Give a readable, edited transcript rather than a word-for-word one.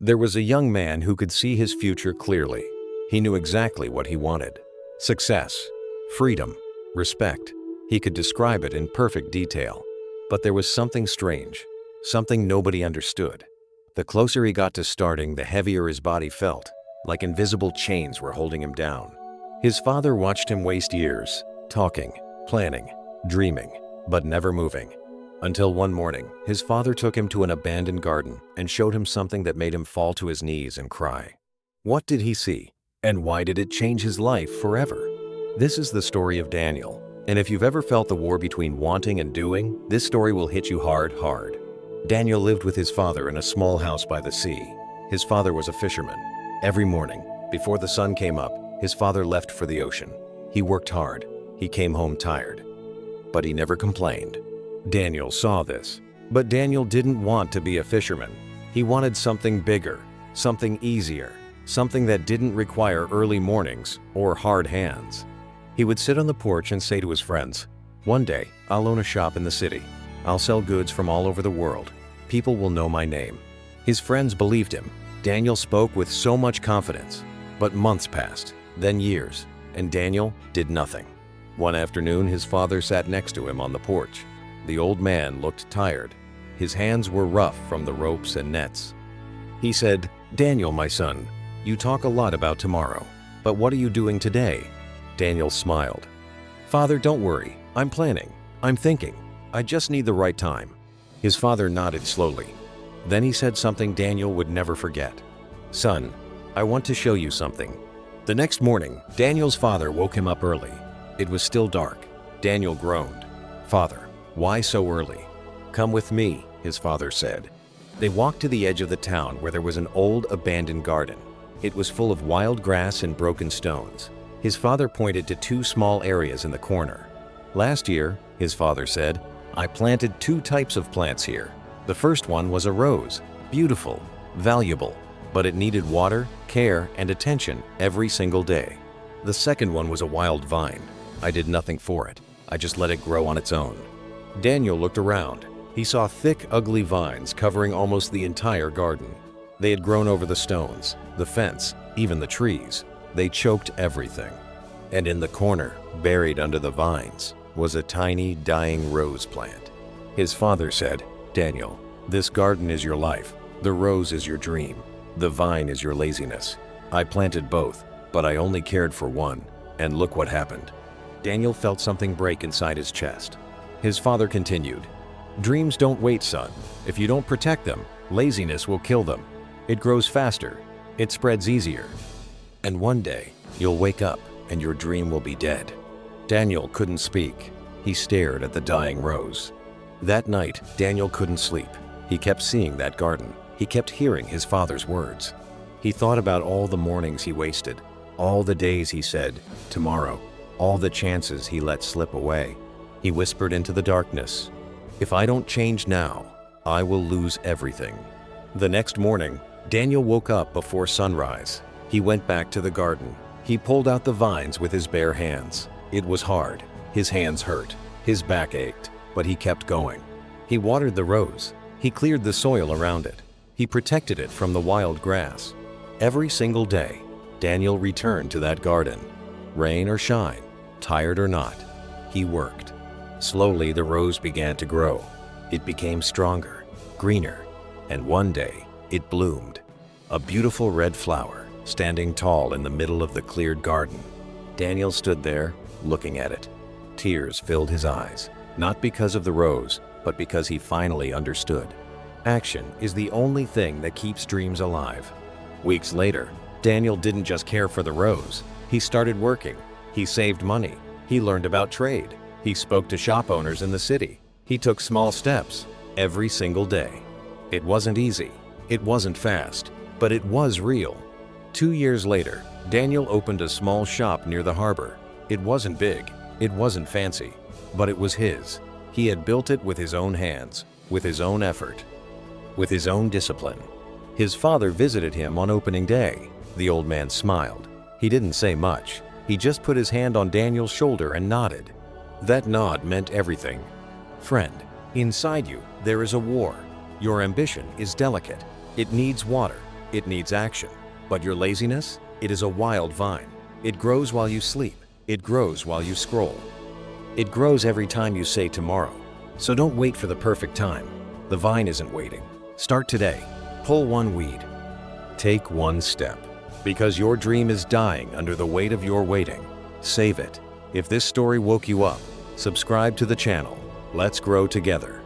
There was a young man who could see his future clearly. He knew exactly what he wanted. Success, freedom, respect. He could describe it in perfect detail. But there was something strange, something nobody understood. The closer he got to starting, the heavier his body felt, like invisible chains were holding him down. His father watched him waste years, talking, planning, dreaming, but never moving. Until one morning, his father took him to an abandoned garden and showed him something that made him fall to his knees and cry. What did he see? And why did it change his life forever? This is the story of Daniel. And if you've ever felt the war between wanting and doing, this story will hit you hard. Daniel lived with his father in a small house by the sea. His father was a fisherman. Every morning, before the sun came up, his father left for the ocean. He worked hard. He came home tired. But he never complained. Daniel saw this. But Daniel didn't want to be a fisherman. He wanted something bigger, something easier, something that didn't require early mornings or hard hands. He would sit on the porch and say to his friends, "One day, I'll own a shop in the city. I'll sell goods from all over the world. People will know my name." His friends believed him. Daniel spoke with so much confidence. But months passed, then years, and Daniel did nothing. One afternoon, his father sat next to him on the porch. The old man looked tired. His hands were rough from the ropes and nets. He said, "Daniel, my son, you talk a lot about tomorrow, but what are you doing today?" Daniel smiled. "Father, don't worry. I'm planning. I'm thinking. I just need the right time." His father nodded slowly. Then he said something Daniel would never forget. "Son, I want to show you something." The next morning, Daniel's father woke him up early. It was still dark. Daniel groaned. "Father, why so early?" "Come with me," his father said. They walked to the edge of the town where there was an old abandoned garden. It was full of wild grass and broken stones. His father pointed to two small areas in the corner. "Last year," his father said, "I planted two types of plants here. The first one was a rose, beautiful, valuable, but it needed water, care, and attention every single day. The second one was a wild vine. I did nothing for it. I just let it grow on its own." Daniel looked around. He saw thick, ugly vines covering almost the entire garden. They had grown over the stones, the fence, even the trees. They choked everything. And in the corner, buried under the vines, was a tiny, dying rose plant. His father said, "Daniel, this garden is your life. The rose is your dream. The vine is your laziness. I planted both, but I only cared for one, and look what happened." Daniel felt something break inside his chest. His father continued, "Dreams don't wait, son. If you don't protect them, laziness will kill them. It grows faster. It spreads easier. And one day, you'll wake up and your dream will be dead." Daniel couldn't speak. He stared at the dying rose. That night, Daniel couldn't sleep. He kept seeing that garden. He kept hearing his father's words. He thought about all the mornings he wasted, all the days he said, "Tomorrow," all the chances he let slip away. He whispered into the darkness, "If I don't change now, I will lose everything." The next morning, Daniel woke up before sunrise. He went back to the garden. He pulled out the vines with his bare hands. It was hard. His hands hurt. His back ached, but he kept going. He watered the rose. He cleared the soil around it. He protected it from the wild grass. Every single day, Daniel returned to that garden. Rain or shine, tired or not, he worked. Slowly, the rose began to grow. It became stronger, greener, and one day, it bloomed. A beautiful red flower, standing tall in the middle of the cleared garden. Daniel stood there, looking at it. Tears filled his eyes, not because of the rose, but because he finally understood. Action is the only thing that keeps dreams alive. Weeks later, Daniel didn't just care for the rose. He started working. He saved money. He learned about trade. He spoke to shop owners in the city. He took small steps every single day. It wasn't easy. It wasn't fast, but it was real. 2 years later, Daniel opened a small shop near the harbor. It wasn't big. It wasn't fancy, but it was his. He had built it with his own hands, with his own effort, with his own discipline. His father visited him on opening day. The old man smiled. He didn't say much. He just put his hand on Daniel's shoulder and nodded. That nod meant everything. "Friend, inside you, there is a war. Your ambition is delicate. It needs water. It needs action. But your laziness? It is a wild vine. It grows while you sleep. It grows while you scroll. It grows every time you say tomorrow. So don't wait for the perfect time. The vine isn't waiting. Start today. Pull one weed. Take one step. Because your dream is dying under the weight of your waiting. Save it. If this story woke you up, subscribe to the channel. Let's grow together.